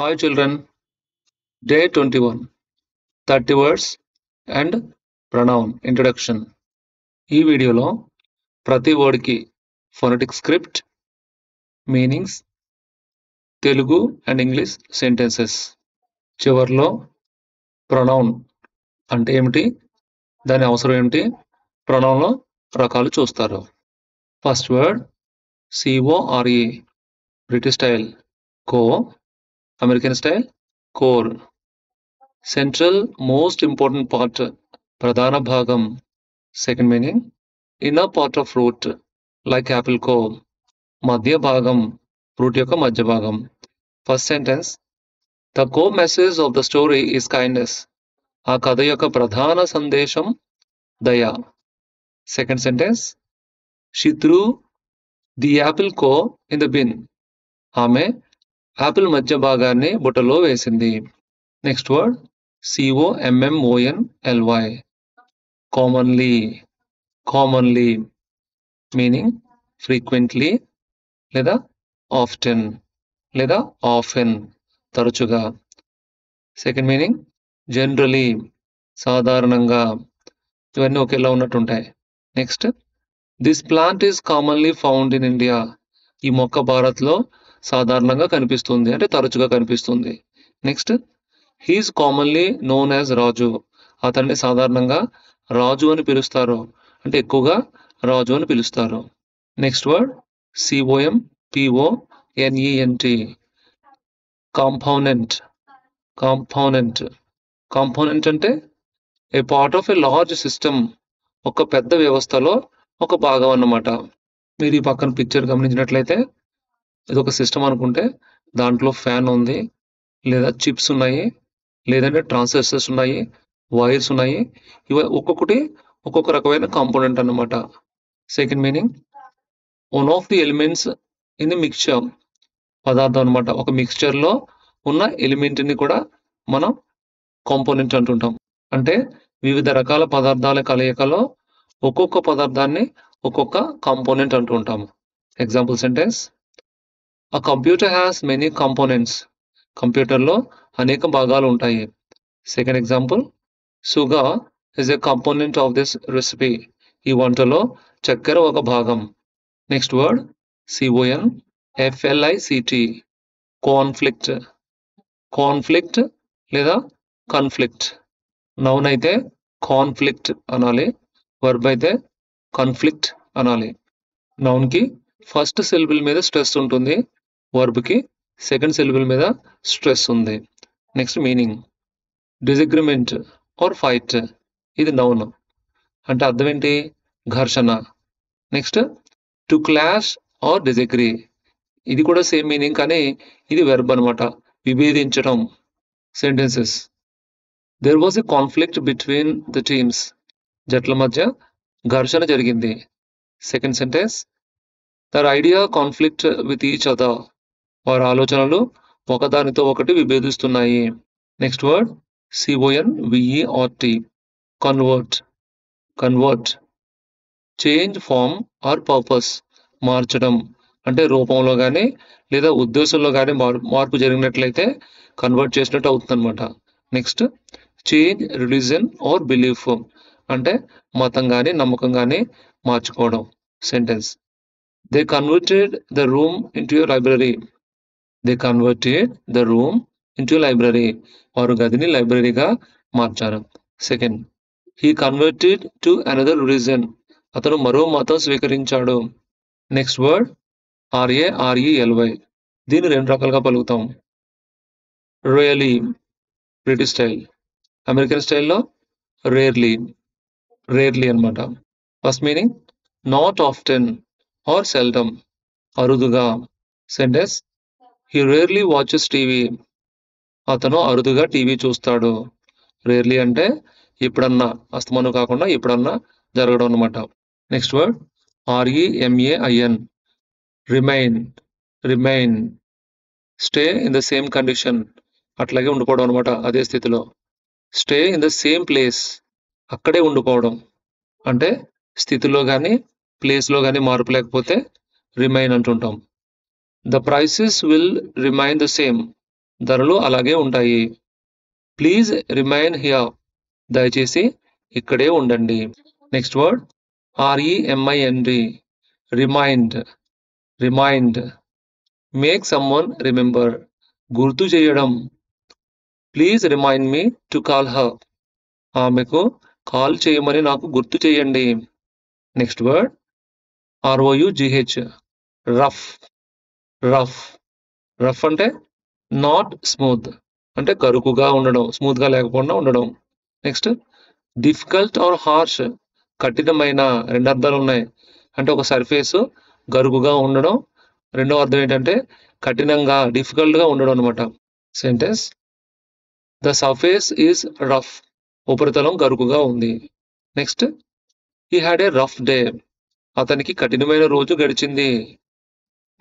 Hi children, day 21, 30 words and pronoun introduction. ఈ వీడియోలో ప్రతి వర్డ్కి phonetic script, meanings, Telugu and English sentences, చివర్లో ప్రొనౌన్ అంటే ఏమిటి, దాని అవసరం ఏమిటి, ప్రొనౌన్లో రకాలు చూస్తారు. First word CORE, British style core, American style core. Central most important part, ప్రధాన భాగం. Second meaning inner part of fruit like apple core, మధ్య భాగం, ఫ్రూట్ యొక్క మధ్య భాగం. First sentence the core message of the story is kindness, ఆ కథ యొక్క ప్రధాన సందేశం దయ. Second sentence she threw the apple core in the bin, ఆమె యాపిల్ మధ్య భాగాన్ని బుట్టలో వేసింది. Next word COMMONLY, commonly. Commonly meaning frequently లేదా ఆఫ్టెన్ లేదా ఆఫెన్, తరచుగా. సెకండ్ మీనింగ్ జనరలీ, సాధారణంగా. ఇవన్నీ ఒకేలా ఉన్నట్టుంటాయి. Next this plant is commonly found in India, ఈ మొక్క భారత్లో సాధారణంగా కనిపిస్తుంది అంటే తరచుగా కనిపిస్తుంది. Next he is commonly known as Raju, అతన్ని సాధారణంగా రాజు అని పిలుస్తారు అంటే ఎక్కువగా రాజు అని పిలుస్తారు. Next word COMPONENT, component. Component component అంటే a part of a large system, ఒక పెద్ద వ్యవస్థలో ఒక భాగం అన్నమాట. మీరు ఈ పక్కన పిక్చర్ గమనించినట్లయితే ఇది ఒక సిస్టమ్ అనుకుంటే దాంట్లో ఫ్యాన్ ఉంది, లేదా చిప్స్ ఉన్నాయి, లేదంటే ట్రాన్సిస్టర్స్ ఉన్నాయి, వైర్స్ ఉన్నాయి. ఇవి ఒక్కొక్కటి ఒక్కొక్క రకమైన కాంపోనెంట్ అన్నమాట. Second meaning one of the elements in the mixture, పదార్థం అనమాట. ఒక మిక్స్చర్లో ఉన్న ఎలిమెంట్ని కూడా మనం కాంపోనెంట్ అంటుంటాం. అంటే వివిధ రకాల పదార్థాల కలయికలో ఒక్కొక్క పదార్థాన్ని ఒక్కొక్క కాంపోనెంట్ అంటూ ఉంటాము. Example sentence a computer has many components, కంప్యూటర్లో అనేక భాగాలు ఉంటాయి. Second example sugar is a component of this recipe, ఈ వంటలో చక్కెర ఒక భాగం. Next word CONFLICT, conflict. Conflict లేదా కన్ఫ్లిక్ట్. నౌన్ అయితే కాన్ఫ్లిక్ట్ అనాలి, వర్బ్ అయితే కన్ఫ్లిక్ట్ అనాలి. నౌన్కి ఫస్ట్ సిలబుల్ మీద స్ట్రెస్ ఉంటుంది, వర్బ్కి సెకండ్ సిలబుల్ మీద స్ట్రెస్ ఉంది. Next meaning disagreement or fight, ఇది నౌన్ అంటే అర్థం ఏంటి, ఘర్షణ. Next to clash are disagree, ఇది కూడా సేమ్ మీనింగ్ కానీ ఇది వెర్బ్ అనమాట, విభేదించడం. Sentences there was a conflict between the teams, జట్ల మధ్య ఘర్షణ జరిగింది. Second sentence their idea conflict with each other, వారి ఆలోచనలు ఒకదానితో ఒకటి విభేదిస్తున్నాయి. Next word CONVERT, convert. Convert change form or purpose, మార్చడం అంటే రూపంలో కానీ లేదా ఉద్దేశంలో కానీ మార్పు జరిగినట్లయితే కన్వర్ట్ చేసినట్టు అవుతుంది అనమాట. Next change religion are belief, అంటే మతం కానీ నమ్మకం కానీ మార్చుకోవడం. Sentence they converted the room into a library, they converted the room into library, వారు గదిని లైబ్రరీగా మార్చారు. Second he converted to another religion, అతను మరో మతం స్వీకరించాడు. నెక్స్ట్ వర్డ్ RARELY, దీన్ని రెండు రకాలుగా పలుకుతాం. రియలీ బ్రిటిష్ స్టైల్, అమెరికన్ స్టైల్లో రేర్లీ. రేర్లీ అనమాట. First meaning not often or seldom, అరుదుగా. Sentence he rarely watches TV, అతను అరుదుగా టీవీ చూస్తాడు. రేర్లీ అంటే ఎప్పుడన్నా, అస్తమానం కాకుండా ఎప్పుడన్నా జరగడం అనమాట. Next word REMAIN, remain. Remain stay in the same condition, అట్లాగే ఉండిపోవడం అనమాట, అదే స్థితిలో. Stay in the same place, అక్కడే ఉండిపోవడం. అంటే స్థితిలో కానీ ప్లేస్లో కానీ మార్పు లేకపోతే రిమైన్ అంటుంటాం. The prices will remain the same, ధరలు అలాగే ఉంటాయి. Please remain here. దయచేసి ఇక్కడే ఉండండి. Next word REMIND. Remind. Remind. Make someone remember. గుర్తు చేయడం. Please remind me to call her. ఆమెకు కాల్ చేయమని నాకు గుర్తు చేయండి. Next word ROUGH. Rough. Rough. Rough అంటే నాట్ స్మూత్, అంటే గరుకుగా ఉండడం, స్మూత్గా లేకుండా ఉండడం. Next difficult or harsh. కఠినమైన. రెండు అర్థాలు ఉన్నాయి. అంటే ఒక సర్ఫేస్ గరుకుగా ఉండడం, రెండో అర్థం ఏంటంటే కఠినంగా, డిఫికల్ట్గా ఉండడం అనమాట. Sentence the surface is rough. ఉపరితలం గరుకుగా ఉంది. Next he had a rough day. అతనికి కఠినమైన రోజు గడిచింది.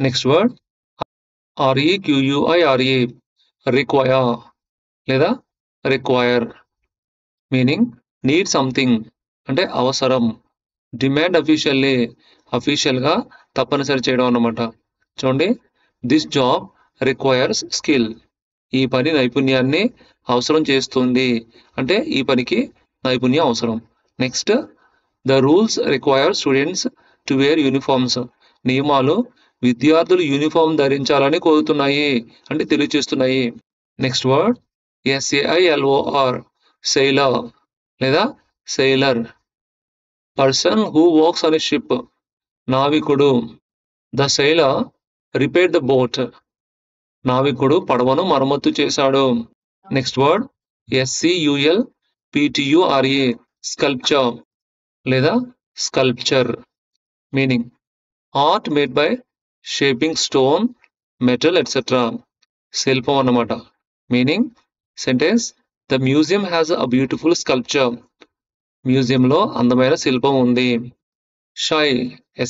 Next word REQUIRE. రిక్వైర్ లేదా రిక్వైర్. మీనింగ్ నీడ్ సంథింగ్, అంటే అవసరం. Demand officially. అఫీషియల్గా తప్పనిసరి చేయడం అన్నమాట. చూడండి, దిస్ జాబ్ రిక్వైర్స్ స్కిల్. ఈ పని నైపుణ్యాన్ని అవసరం చేస్తుంది, అంటే ఈ పనికి నైపుణ్యం అవసరం. Next the rules require students to wear uniforms. నియమాలు విద్యార్థులు యూనిఫామ్ ధరించాలని కోరుతున్నాయి, అంటే తెలియజేస్తున్నాయి. Next word SAILOR. సెయిలర్ లేదా sailor. Person who works on a ship. నావికుడు. The sailor repair the boat. నావికుడు పడవను మరమ్మతు చేశాడు. Next word SCULPTURE. స్కల్ప్చర్ లేదా sculpture. Meaning art made by shaping stone, metal etcetera. శిల్పం అన్నమాట. Meaning sentence the museum has a beautiful sculpture. మ్యూజియంలో అందమైన శిల్పం ఉంది. షై.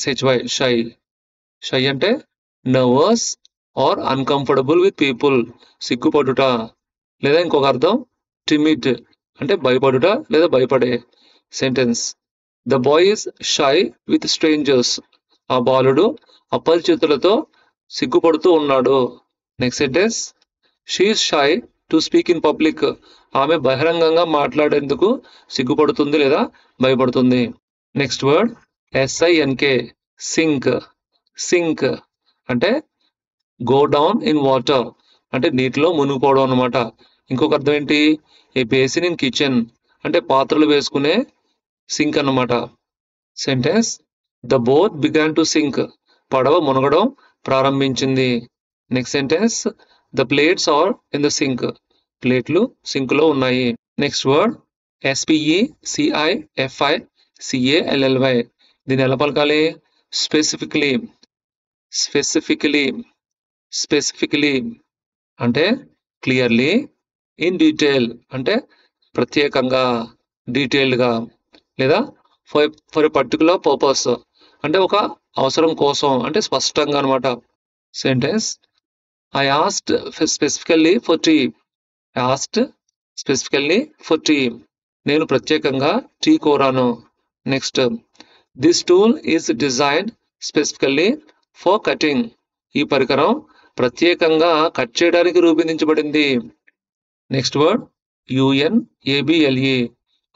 SHY. షై. షై అంటే nervous or uncomfortable with people. సిగ్గుపడుట. లేదా ఇంకొక అర్థం టిమిడ్, అంటే భయపడుట లేదా భయపడే. Sentence the boy is shy with strangers. ఆ బాలుడు అపరిచితులతో సిగ్గుపడుతూ ఉన్నాడు. Next sentence she is shy to speak in public. ఆమె బహిరంగంగా మాట్లాడేందుకు సిగ్గుపడుతుంది లేదా భయపడుతుంది. Next word SINK. Sink. Sink అంటే గో డౌన్ ఇన్ వాటర్, అంటే నీటిలో మునిగిపోవడం అనమాట. ఇంకొక అర్థం ఏంటి, ఏ బేసిన్ ఇన్ కిచెన్, అంటే పాత్రలు వేసుకునే సింక్ అన్నమాట. Sentence the boat began to sink. పడవ మునగడం ప్రారంభించింది. Next sentence the plates are in the sink. ప్లేట్లు సింక్ లో ఉన్నాయి. Next word SPECIFICALLY. దీన్ని ఎలా పలకాలి? స్పెసిఫిక్లీ. స్పెసిఫికలీ. స్పెసిఫికలీ అంటే క్లియర్లీ. ఇన్ డీటెయిల్ అంటే ప్రత్యేకంగా, డీటెయిల్డ్గా. లేదా ఫర్ ఎ పర్టికులర్ పర్పస్, అంటే ఒక అవసరం కోసం, అంటే స్పష్టంగా అనమాట. Sentence I asked specifically for tea. asked specifically for tea. నేను ప్రత్యేకంగా టీ కోరాను. Next this tool is designed specifically for cutting. ఈ పరికరం ప్రత్యేకంగా కట్ చేయడానికి రూపొందించబడింది. Next word UNABLE.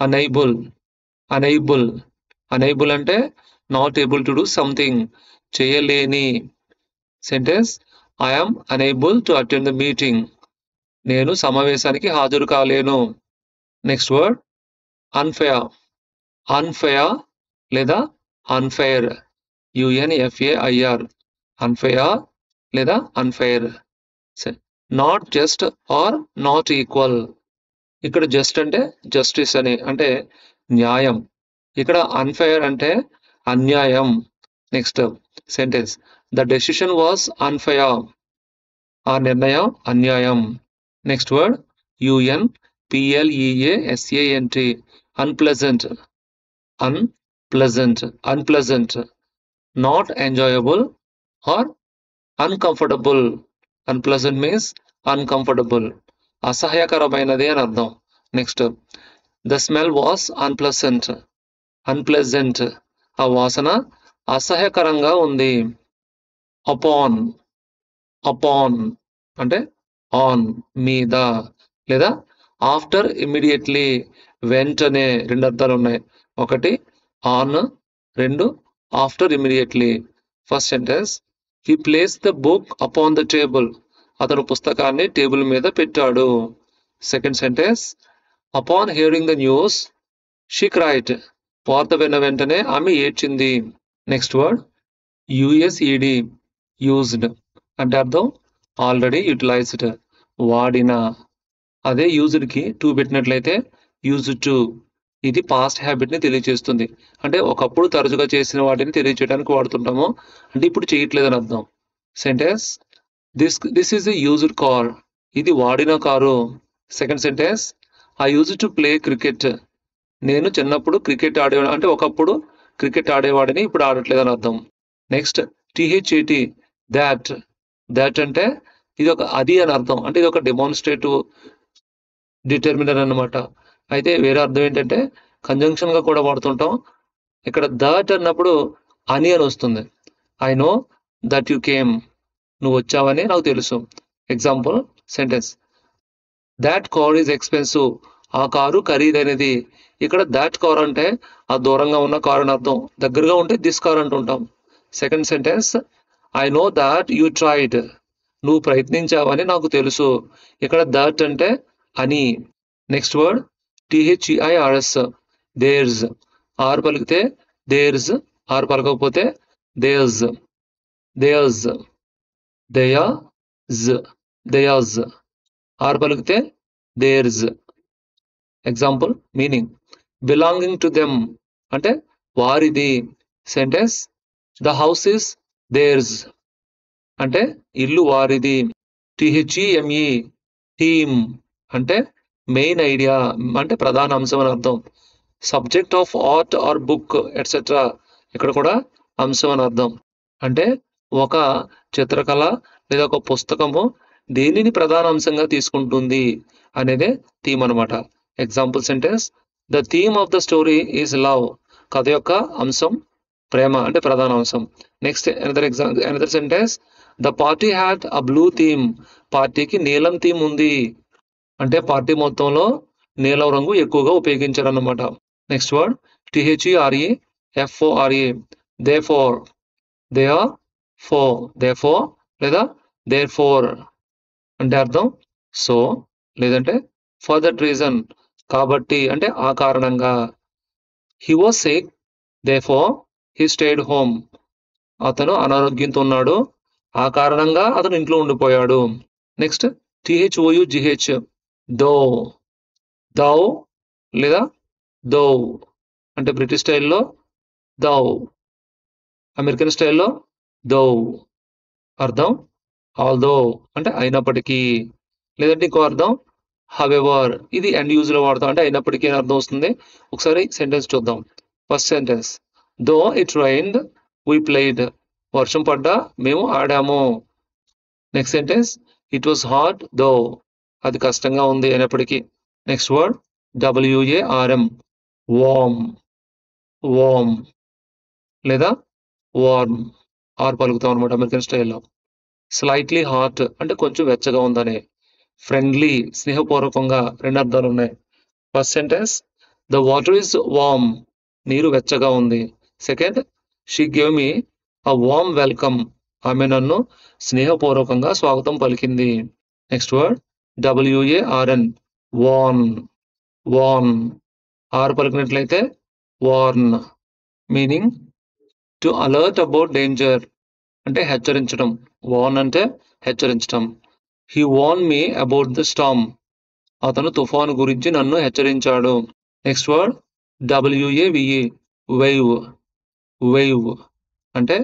Unable. Unable. Unable అంటే not able to do something, చేయలేని. సెంటెన్స్ I am unable to attend the meeting. నేను సమావేశానికి హాజరు కాలేను. Next word unfair. అన్ఫెయిర్ లేదా అన్ఫెయిర్. UNFAIR. అన్ఫెయిర్ లేదా unfair. Not just or not equal. ఇక్కడ జస్ట్ అంటే జస్టిస్ అని, అంటే న్యాయం. ఇక్కడ అన్ఫెయిర్ అంటే అన్యాయం. Next sentence the decision was unfair. ఆ నిర్ణయం అన్యాయం. Next word UNPLEASANT. Unpleasant. Unpleasant. Unpleasant. Not enjoyable or uncomfortable. Unpleasant means uncomfortable, అసహ్యకరమైనది అని అర్థం. Next the smell was unpleasant. Unpleasant ఆ వాసన అసహ్యకరంగా ఉంది. అపాన్. అపాన్ అంటే ఆన్ మీద, లేదా ఆఫ్టర్ ఇమ్మీడియట్లీ వెంటనే. రెండు అర్థాలు ఉన్నాయి. ఒకటి ఆన్, రెండు after immediately. First sentence he plays the book upon the table. అతను పుస్తకాన్ని టేబుల్ మీద పెట్టాడు. Second sentence upon hearing the news she cried. వార్త విన్న వెంటనే ఆమె ఏడ్చింది. నెక్స్ట్ వర్డ్ యుఎస్ఈడి, యూజ్డ్ అంటే అర్థం ఆల్రెడీ యూటిలైజ్డ్, వాడిన. అదే యూజ్డ్ కి టు పెట్టినట్లయితే యూజ్ టు. ఇది పాస్ట్ హ్యాబిట్ ని తెలియజేస్తుంది. అంటే ఒకప్పుడు తరచుగా చేసిన వాటిని తెలియజేయడానికి వాడుతుంటాము. అంటే ఇప్పుడు చేయట్లేదని అర్థం. Sentence this is a used car. ఇది వాడిన car. Second sentence I use to play cricket. నేను చిన్నప్పుడు క్రికెట్ ఆడేవాడు, అంటే ఒకప్పుడు క్రికెట్ ఆడేవాడిని, ఇప్పుడు ఆడట్లేదని అర్థం. Next టిహెచ్ఏటి, that. దాట్ అంటే ఇది ఒక అది అని అర్థం. అంటే ఇది ఒక డెమాన్స్ట్రేటివ్ డిటర్మినర్ అన్నమాట. అయితే వేరే అర్థం ఏంటంటే కంజంక్షన్ గా కూడా వాడుతుంటాం. ఇక్కడ దట్ అన్నప్పుడు అని అని వస్తుంది. I know that you came. నువ్వు వచ్చావని నాకు తెలుసు. Example sentence that car is expensive. ఆ కారు ఖరీదైనది. ఇక్కడ దాట్ కార్ అంటే ఆ దూరంగా ఉన్న కారు అని అర్థం. దగ్గరగా ఉంటే దిస్ కార్ అంటుంటాం. Second sentence I know that you tried. నువ్వు ప్రయత్నించావని నాకు తెలుసు. ఇక్కడ దట్ అంటే అని. Next word T H E I R S, theirs. R పలికితే దేర్స్, ఆర్ పలకపోతే theirs. Theirs, theirs, theirs. R పలికితే theirs. Example meaning belonging to them అంటే వారిది. Sentence the house is theirs అంటే ఇల్లు వారిది. టిహెచ్ఈఎంఈ, థీమ్ అంటే మెయిన్ ఐడియా, అంటే ప్రధాన అంశం అని అర్థం. Subject of art or book etcetera, ఇక్కడ కూడా అంశం అని అర్థం. అంటే ఒక చిత్రకళ లేదా ఒక పుస్తకము దేనిని ప్రధాన అంశంగా తీసుకుంటుంది అనేదే థీమ్ అనమాట. Example sentence the theme of the story is love. కథ యొక్క అంశం ప్రేమ, అంటే ప్రధాన అంశం. Next another sentence the party had a blue theme. పార్టీకి నీలం థీమ్ ఉంది. అంటే పార్టీ మొత్తంలో నీలం రంగు ఎక్కువగా ఉపయోగించారు అన్నమాట. Next word T H E R E F O R E, therefore. Therefore, therefore లేదా దేర్ ఫోర్ అంటే అర్థం సో, లేదంటే ఫర్ దట్ రీజన్ కాబట్టి, అంటే ఆ కారణంగా. He was sick, therefore he stayed home. అతను అనారోగ్యంతో ఉన్నాడు, ఆ కారణంగా అతను ఇంట్లో ఉండిపోయాడు. నెక్స్ట్ టిహెచ్ఓయుజిహెచ్, దో. దౌ లేదా దో అంటే బ్రిటిష్ స్టైల్లో దౌ, అమెరికన్ స్టైల్లో దో. అర్థం ఆల్దో అంటే అయినప్పటికీ, లేదంటే ఇంకో అర్థం హవెవర్. ఇది ఎండ్ యూజ్ లో వాడతాం, అంటే అయినప్పటికీ అని అర్థం వస్తుంది. ఒకసారి సెంటెన్స్ చూద్దాం. First sentence though it rained we played. వర్షం పడ్డా మేము ఆడాము. Next sentence it was hot though. అది కష్టంగా ఉంది అయినప్పటికీ. Next word W A R M, warm. Warm లేదా వార్మ్, ఆర్ పలుకుతాం అనమాట అమెరికన్ స్టైల్లో. స్లైట్లీ హాట్ అంటే కొంచెం వెచ్చగా ఉందని. ఫ్రెండ్లీ స్నేహపూర్వకంగా, రెండు అర్థాలు ఉన్నాయి. First sentence the water is warm. నీరు వెచ్చగా ఉంది. Second she gave me a warm welcome. ఆమె నన్ను స్నేహపూర్వకంగా స్వాగతం పలికింది. Next word W A R N, warn. Warn, R పలికినట్లయితే warn. Meaning to alert about danger అంటే హెచ్చరించడం. వార్న్ అంటే హెచ్చరించడం. He warn me about the storm. అతను తుఫాను గురించి నన్ను హెచ్చరించాడు. Next word W A V E, wave. Wave అంటే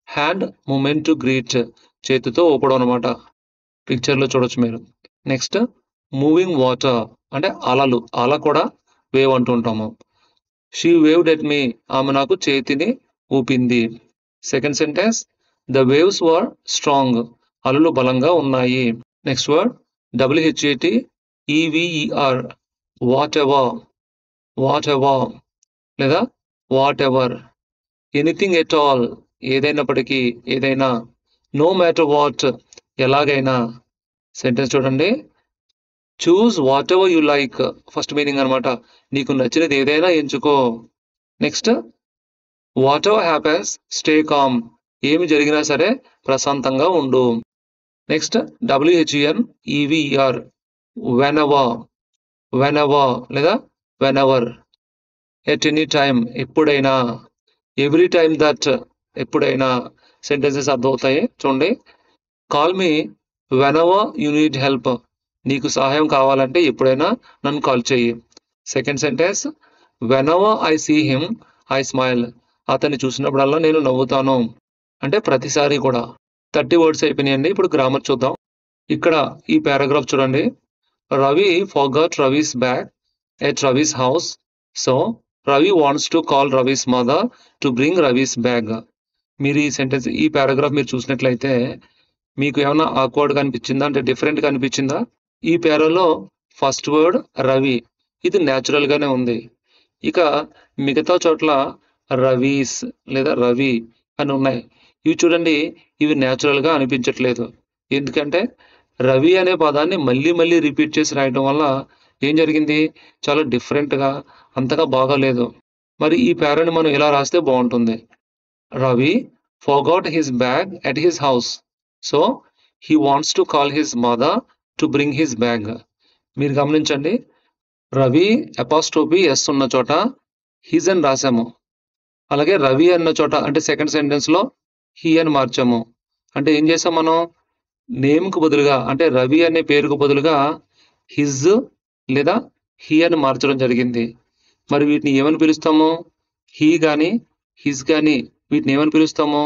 హ్యాండ్ మూమెంట్ టు గ్రీట్, చేతితో ఊపడం అనమాట. పిక్చర్ లో చూడొచ్చు మీరు. నెక్స్ట్ మూవింగ్ వాటర్ అంటే అలలు, అల కూడా వేవ్ అంటుంటాము. She waved at me. ఆమె నాకు చేతిని ఊపింది. Second sentence the waves were strong. అలలు బలంగా ఉన్నాయి. Next word W H A T E V E R, whatever. Whatever లేదా whatever. Anything at all, ఏదైనప్పటికీ, ఏదైనా. నో మ్యాటర్ వాట్, ఎలాగైనా. సెంటెన్స్ చూడండి. Choose whatever you like first meaning అనమాట. నీకు నచ్చినది ఏదైనా ఎంచుకో. Next whatever happens stay calm. ఏమి జరిగినా సరే ప్రశాంతంగా ఉండు. నెక్స్ట్ WHENEVER వెనెవర్ లేదా వెనెవర్. ఎట్ ఎనీ టైమ్ ఎప్పుడైనా. ఎవ్రీ టైమ్ దట్ ఎప్పుడైనా. సెంటెన్సెస్ అర్థమవుతాయి చూడండి. Call me whenever you need help. నీకు సహాయం కావాలంటే ఎప్పుడైనా నన్ను కాల్ చెయ్యి. Second sentence whenever I see him I smile. అతన్ని చూసినప్పుడల్లా నేను నవ్వుతాను. అంటే ప్రతిసారి కూడా. 30 వర్డ్స్ అయిపోయినాయండి. ఇప్పుడు గ్రామర్ చూద్దాం. ఇక్కడ ఈ పారాగ్రాఫ్ చూడండి. Ravi forgot Ravi's bag at Ravi's house. So Ravi wants to call Ravi's mother to bring Ravi's bag. మీరు ఈ సెంటెన్స్ ఈ పారాగ్రాఫ్ మీరు చూసినట్లయితే మీకు ఏమైనా ఆక్వర్డ్ అనిపించిందా, అంటే డిఫరెంట్ గా అనిపించిందా? ఈ పేరాలో ఫస్ట్ వర్డ్ రవి, ఇది న్యాచురల్ గానే ఉంది. ఇక మిగతా చోట్ల రవీస్ లేదా రవి అని ఉన్నాయి. ఇవి చూడండి, ఇవి న్యాచురల్ గా అనిపించట్లేదు. ఎందుకంటే రవి అనే పదాన్ని మళ్ళీ మళ్ళీ రిపీట్ చేసి రాయడం వల్ల ఏం జరిగింది, చాలా డిఫరెంట్ గా, అంతగా బాగాలేదు. మరి ఈ పేరాని మనం ఇలా రాస్తే బాగుంటుంది. Ravi forgot his bag at his house, so he wants to call his mother to bring his bag. మీరు గమనించండి, రవి అపాస్ట్రోఫీ ఎస్ ఉన్న చోట హిజ్ అని రాసాము. అలాగే రవి అన్న చోట అంటే సెకండ్ సెంటెన్స్ లో హీ అని మార్చాము. అంటే ఏం చేసాం మనం, నేమ్ కు బదులుగా అంటే రవి అనే పేరుకు బదులుగా హిజ్ లేదా హీ అని మార్చడం జరిగింది. మరి వీటిని ఏమని పిలుస్తాము? హీ గాని హిజ్ గాని వీటిని ఏమని పిలుస్తాము?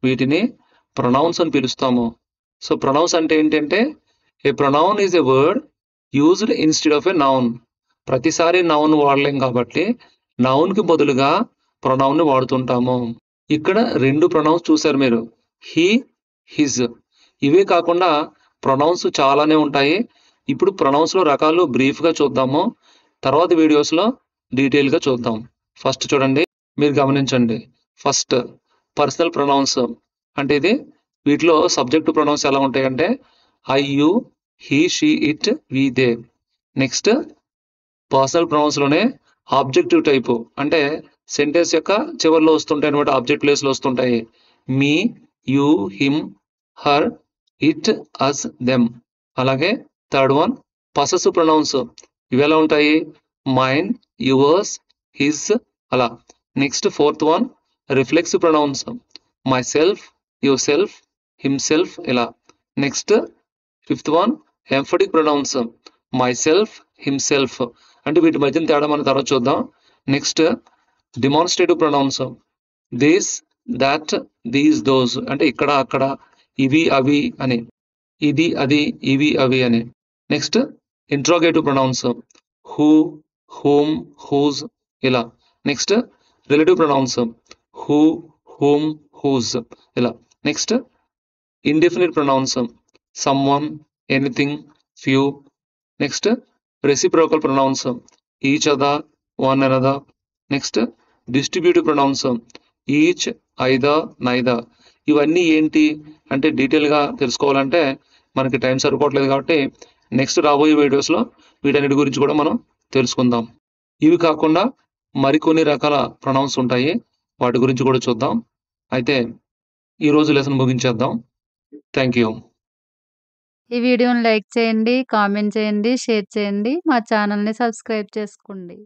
వీటిని ప్రొనౌన్స్ అని పిలుస్తాము. సో ప్రొనౌన్స్ అంటే ఏంటంటే a pronoun is a word used instead of a noun. ప్రతిసారి నౌన్ వాడలేం కాబట్టి నౌన్ కి బదులుగా ప్రొనౌన్ ని వాడుతుంటాము. ఇక్కడ 2 ప్రొనౌన్స్ చూసారు మీరు, హీ హిజ్. ఇవే కాకుండా ప్రొనౌన్స్ చాలానే ఉంటాయి. ఇప్పుడు ప్రొనౌన్స్ లో రకాలు బ్రీఫ్ గా చూద్దాము, తర్వాత వీడియోస్ లో డీటెయిల్ గా చూద్దాం. ఫస్ట్ చూడండి, మీరు గమనించండి. ఫస్ట్ పర్సనల్ ప్రొనౌన్స్ అంటే ఇది, వీటిలో సబ్జెక్ట్ ప్రొనౌన్స్ ఎలా ఉంటాయంటే I you he she it we they. Next personal pronouns లోనే ఆబ్జెక్టివ్ టైపు అంటే సెంటెన్స్ యొక్క చివరిలో వస్తుంటాయి అనమాట, ఆబ్జెక్ట్ ప్లేస్ లో వస్తుంటాయి. Me, you, him, her, it, us, them. అలాగే థర్డ్ వన్ పసెసివ్ ప్రొనౌన్స్. ఇవి ఎలా ఉంటాయి, మైన్, యువర్స్, హిస్ అలా. Next fourth one reflexive pronouns, myself, yourself, himself ఇలా. Next fifth one emphatic pronouns, myself, himself. అంటే వీటి మధ్యన తేడా మన తర్వాత చూద్దాం. Next demonstrative pronouns, this, that, these, those. అంటే ఇక్కడ అక్కడ, ఇవి అవి అని, ఇది అది, ఇవి అవి అని. Next interrogative pronouns, who, whom, whose ఇలా. Next relative pronouns, who, whom, whose ఇలా. Next indefinite pronouns, someone, anything, few. Next reciprocal pronouns, each other, one another. Next distributive pronouns, each, either, neither. ఇవన్నీ ఏంటి అంటే detail గా తెలుసుకోవాలంటే మనకి time సరిపోవట్లేదు కాబట్టి నెక్స్ట్ రాబోయే వీడియోస్ లో వీటన్నిటి గురించి కూడా మనం తెలుసుకుందాం. ఇవి కాకుండా మరికొన్ని రకాల ప్రొనౌన్స్ ఉంటాయి, వాటి గురించి కూడా చూద్దాం. అయితే ఈ రోజు లెసన్ ముగించేద్దాం. Thank you. ఈ వీడియోని లైక్ చేయండి, కామెంట్ చేయండి, షేర్ చేయండి. మా ఛానల్‌ని సబ్స్క్రైబ్ చేసుకోండి.